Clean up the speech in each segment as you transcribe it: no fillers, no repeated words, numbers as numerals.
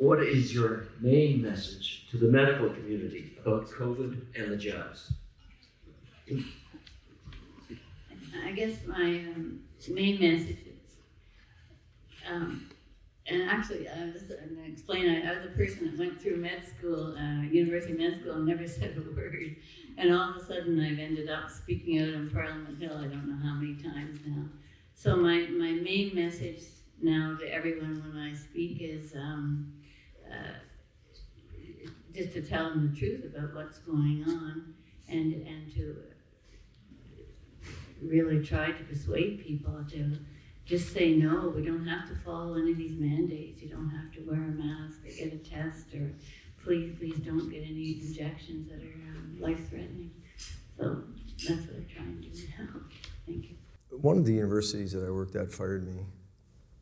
what is your main message to the medical community about COVID and the jabs? I guess my main message is, and actually I'm going to explain, I was a person that went through med school, university med school, and never said a word. And all of a sudden I've ended up speaking out on Parliament Hill, I don't know how many times now. So my main message now to everyone when I speak is just to tell them the truth about what's going on, and to really try to persuade people to just say no. We don't have to follow any of these mandates. You don't have to wear a mask or get a test, or please don't get any injections that are life-threatening. So that's what I'm trying to do now. Thank you. One of the universities that I worked at fired me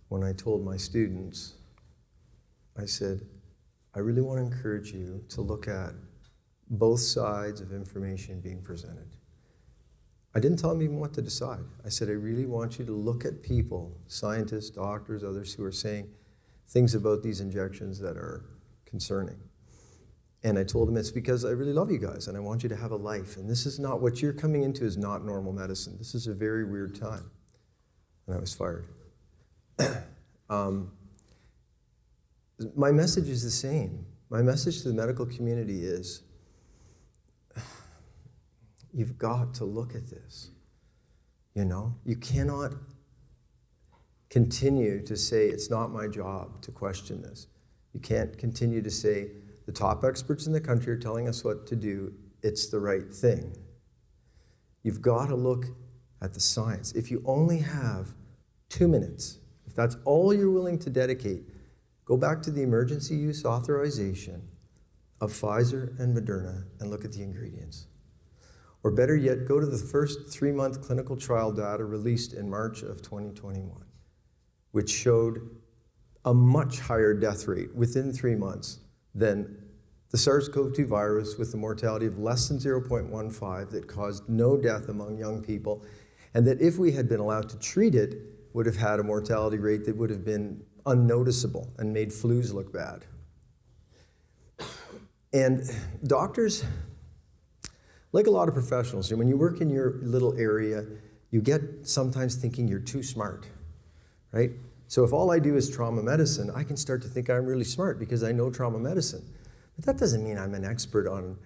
when I told my students, I said, I really want to encourage you to look at both sides of information being presented. I didn't tell them even what to decide. I said, I really want you to look at people, scientists, doctors, others who are saying things about these injections that are concerning. And I told them it's because I really love you guys and I want you to have a life. And this is not, what you're coming into is not normal medicine. This is a very weird time. And I was fired. My message is the same. My message to the medical community is, you've got to look at this. You know, you cannot continue to say it's not my job to question this. You can't continue to say the top experts in the country are telling us what to do, it's the right thing. You've got to look at the science. If you only have 2 minutes, if that's all you're willing to dedicate, go back to the emergency use authorization of Pfizer and Moderna and look at the ingredients. Or better yet, go to the first 3-month clinical trial data released in March of 2021, which showed a much higher death rate within 3 months than the SARS-CoV-2 virus, with a mortality of less than 0.15 that caused no death among young people, and that if we had been allowed to treat it, would have had a mortality rate that would have been unnoticeable and made flus look bad. And doctors, like a lot of professionals, when you work in your little area, you get sometimes thinking you're too smart, right? So if all I do is trauma medicine, I can start to think I'm really smart because I know trauma medicine. But that doesn't mean I'm an expert on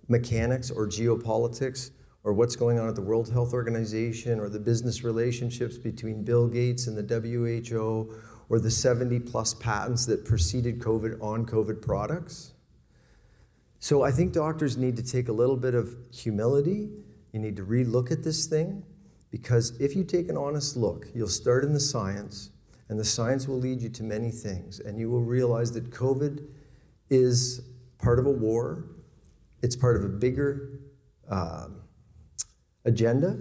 mechanics or geopolitics or what's going on at the World Health Organization or the business relationships between Bill Gates and the WHO or the 70+ patents that preceded COVID on COVID products. So I think doctors need to take a little bit of humility. You need to re-look at this thing, because if you take an honest look, you'll start in the science, and the science will lead you to many things, and you will realize that COVID is part of a war. It's part of a bigger agenda,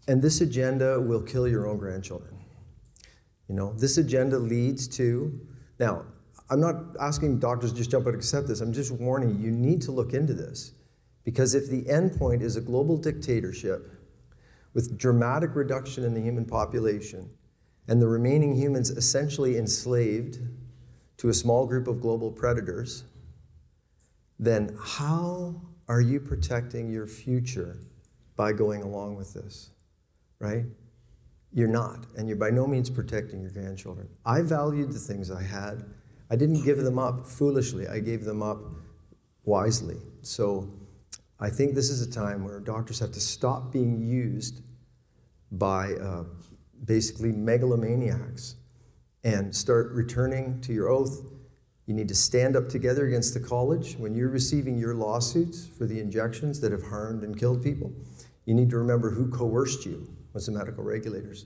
and this agenda will kill your own grandchildren. You know, this agenda leads to, now, I'm not asking doctors to just jump out and accept this. I'm just warning you, you need to look into this. Because if the end point is a global dictatorship with dramatic reduction in the human population and the remaining humans essentially enslaved to a small group of global predators, then how are you protecting your future by going along with this, right? You're not, and you're by no means protecting your grandchildren. I valued the things I had. I didn't give them up foolishly. I gave them up wisely. So I think this is a time where doctors have to stop being used by basically megalomaniacs and start returning to your oath. You need to stand up together against the college. When you're receiving your lawsuits for the injections that have harmed and killed people, you need to remember who coerced you was the medical regulators.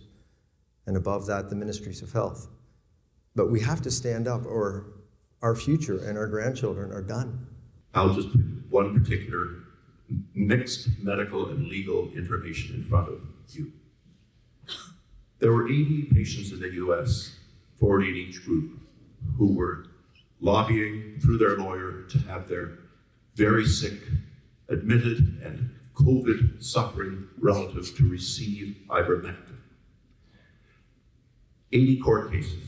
And above that, the ministries of health. But we have to stand up or our future and our grandchildren are done. I'll just put one particular mixed medical and legal information in front of you. There were 80 patients in the US, 40 in each group, who were lobbying through their lawyer to have their very sick, admitted and COVID suffering relatives to receive ivermectin. 80 court cases.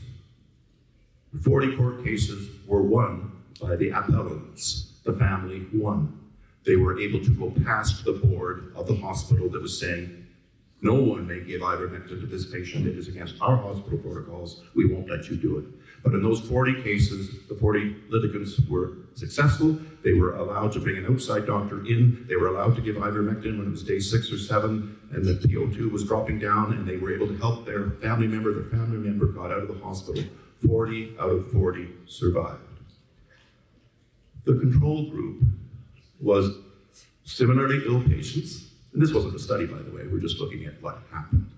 40 court cases were won by the appellants. The family won. They were able to go past the board of the hospital that was saying, no one may give ivermectin to this patient. It is against our hospital protocols. We won't let you do it. But in those 40 cases, the 40 litigants were successful. They were allowed to bring an outside doctor in. They were allowed to give ivermectin when it was day 6 or 7 and the PO2 was dropping down, and they were able to help their family member. Their family member got out of the hospital. 40 out of 40 survived. The control group was similarly ill patients. And this wasn't a study, by the way. We're just looking at what happened.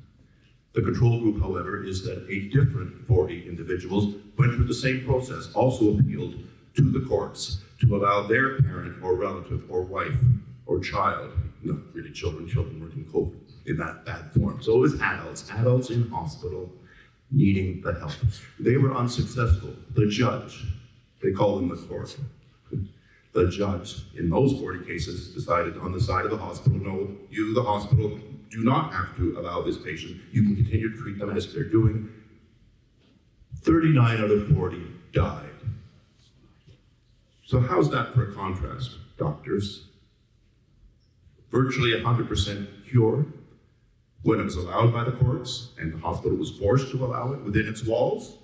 The control group, however, is that a different 40 individuals went through the same process, also appealed to the courts to allow their parent or relative or wife or child, not really children were in COVID in that bad form. So it was adults in hospital needing the help. They were unsuccessful. The judge, they call them the court, the judge in those 40 cases decided on the side of the hospital, no, you, the hospital, do not have to allow this patient. You can continue to treat them as they're doing. 39 out of 40 died. So how's that for a contrast, doctors? Virtually 100% cure when it was allowed by the courts and the hospital was forced to allow it within its walls,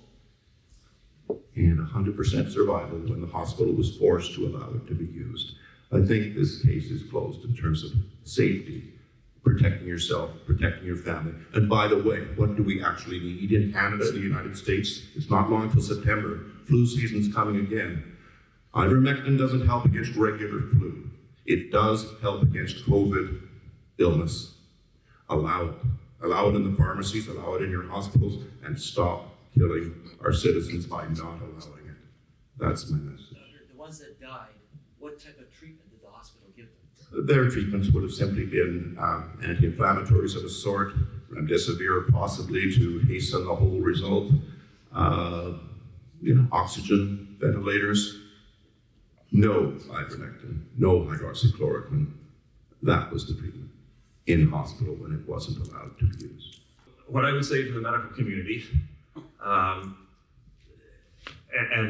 and 100% survival when the hospital was forced to allow it to be used. I think this case is closed in terms of safety, protecting yourself, protecting your family. And by the way, what do we actually need in Canada and the United States? It's not long till September. Flu season's coming again. Ivermectin doesn't help against regular flu. It does help against COVID illness. Allow it. Allow it in the pharmacies, allow it in your hospitals, and stop killing our citizens by not allowing it. That's my message. The ones that died, what type of treatment did the hospital give them? Their treatments would have simply been anti-inflammatories of a sort, remdesivir possibly to hasten the whole result, oxygen ventilators, no ivermectin, no hydroxychloroquine. That was the treatment in hospital when it wasn't allowed to be used. What I would say to the medical community, and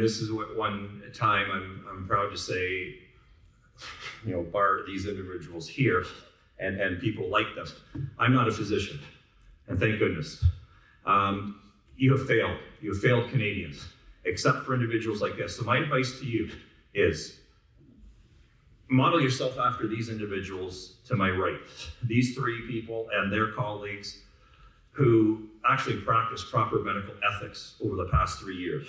this is what one time I'm proud to say, bar these individuals here and people like them. I'm not a physician, and thank goodness. You have failed. You have failed Canadians, except for individuals like this. So my advice to you is model yourself after these individuals to my right. These 3 people and their colleagues who actually practiced proper medical ethics over the past 3 years.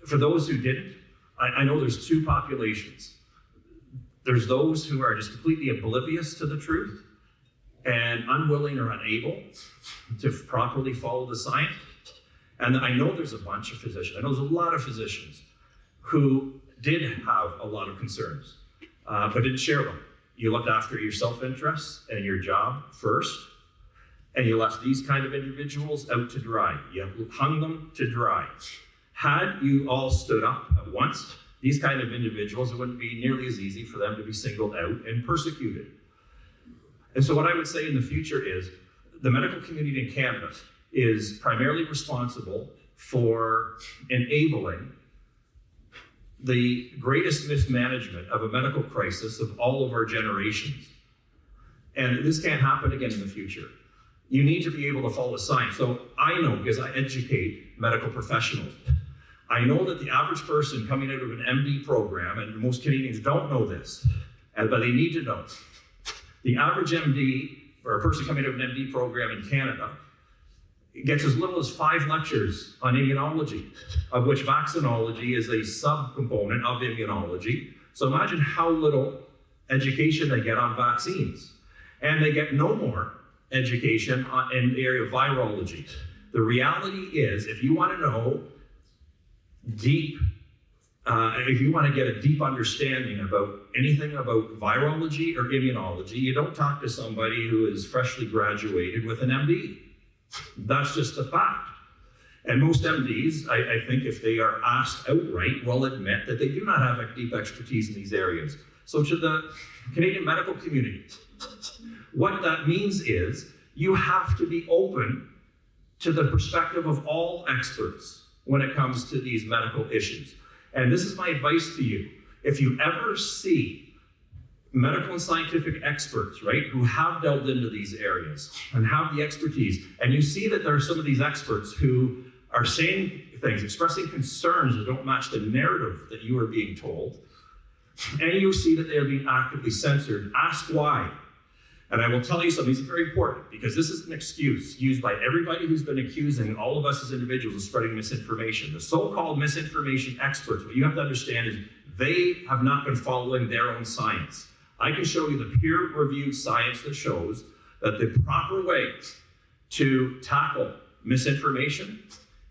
For those who didn't, I know there's 2 populations. There's those who are just completely oblivious to the truth and unwilling or unable to properly follow the science. And I know there's a bunch of physicians, I know there's a lot of physicians who did have a lot of concerns, but didn't share them. You looked after your self-interest and your job first, and you left these kind of individuals out to dry. You hung them to dry. Had you all stood up at once, these kind of individuals, it wouldn't be nearly as easy for them to be singled out and persecuted. And so what I would say in the future is, the medical community in Canada is primarily responsible for enabling the greatest mismanagement of a medical crisis of all of our generations. And this can't happen again in the future. You need to be able to follow science. So I know, because I educate medical professionals, I know that the average person coming out of an MD program, and most Canadians don't know this, but they need to know, the average MD, or a person coming out of an MD program in Canada, gets as little as 5 lectures on immunology, of which vaccinology is a subcomponent of immunology. So imagine how little education they get on vaccines. And they get no more education in the area of virology. The reality is, if you want to know if you want to get a deep understanding about anything about virology or immunology, you don't talk to somebody who is freshly graduated with an MD. That's just a fact. And most MDs, I think, if they are asked outright, will admit that they do not have a deep expertise in these areas. So to the Canadian medical community, what that means is you have to be open to the perspective of all experts when it comes to these medical issues. And this is my advice to you. If you ever see medical and scientific experts, right, who have delved into these areas and have the expertise, and you see that there are some of these experts who are saying things, expressing concerns that don't match the narrative that you are being told, and you see that they are being actively censored, ask why. And I will tell you something, this is very important, because this is an excuse used by everybody who's been accusing all of us as individuals of spreading misinformation. The so-called misinformation experts, what you have to understand is they have not been following their own science. I can show you the peer-reviewed science that shows that the proper way to tackle misinformation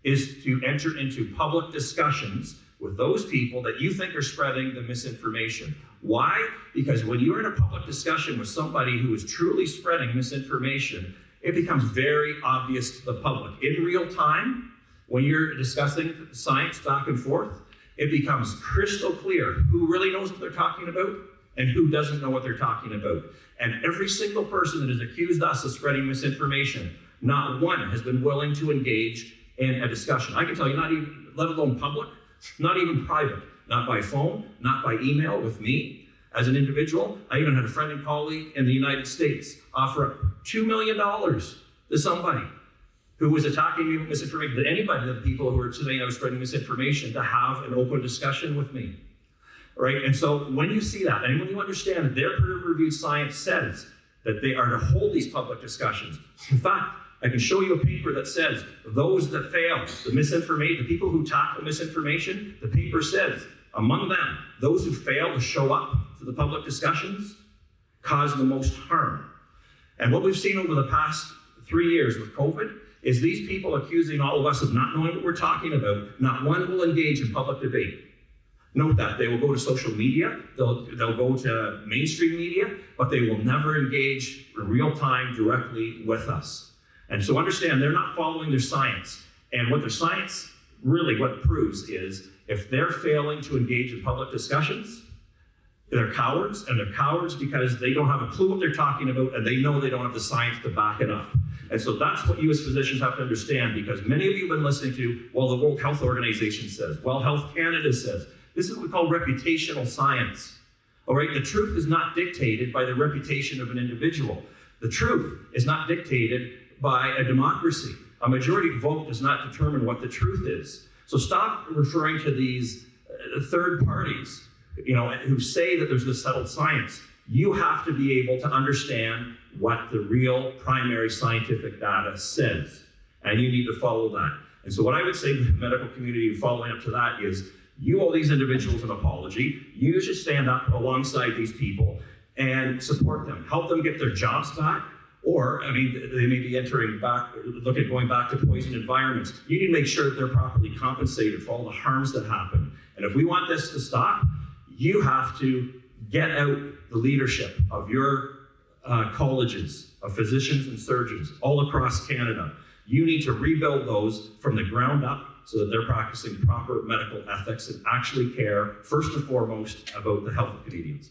is to enter into public discussions with those people that you think are spreading the misinformation. Why? Because when you're in a public discussion with somebody who is truly spreading misinformation, it becomes very obvious to the public. In real time, when you're discussing science back and forth, it becomes crystal clear who really knows what they're talking about and who doesn't know what they're talking about. And every single person that has accused us of spreading misinformation, not one has been willing to engage in a discussion. I can tell you, not even, let alone public, not even private, not by phone, not by email with me as an individual. I even had a friend and colleague in the United States offer up $2 million to somebody who was attacking me with misinformation, to anybody, the people who are saying I was spreading misinformation, to have an open discussion with me. Right? And so when you see that, and when you understand that their peer-reviewed science says that they are to hold these public discussions, in fact, I can show you a paper that says those that fail, the misinformation, the people who tackle misinformation, the paper says, among them, those who fail to show up to the public discussions cause the most harm. And what we've seen over the past 3 years with COVID is these people accusing all of us of not knowing what we're talking about, not one will engage in public debate. Note that they will go to social media, they'll go to mainstream media, but they will never engage in real time directly with us. And so understand, they're not following their science. And what their science really, what it proves is, if they're failing to engage in public discussions, they're cowards, and they're cowards because they don't have a clue what they're talking about, and they know they don't have the science to back it up. And so that's what you as physicians have to understand, because many of you have been listening to, well, the World Health Organization says, well, Health Canada says. This is what we call reputational science. All right, the truth is not dictated by the reputation of an individual. The truth is not dictated by a democracy. A majority vote does not determine what the truth is. So stop referring to these third parties, who say that there's this settled science. You have to be able to understand what the real primary scientific data says, and you need to follow that. And so what I would say to the medical community following up to that is, you owe these individuals an apology. You should stand up alongside these people and support them, help them get their jobs back. Or, they may be going back to poisoned environments. You need to make sure that they're properly compensated for all the harms that happen. And if we want this to stop, you have to get out the leadership of your colleges of physicians and surgeons all across Canada. You need to rebuild those from the ground up so that they're practicing proper medical ethics and actually care, first and foremost, about the health of Canadians.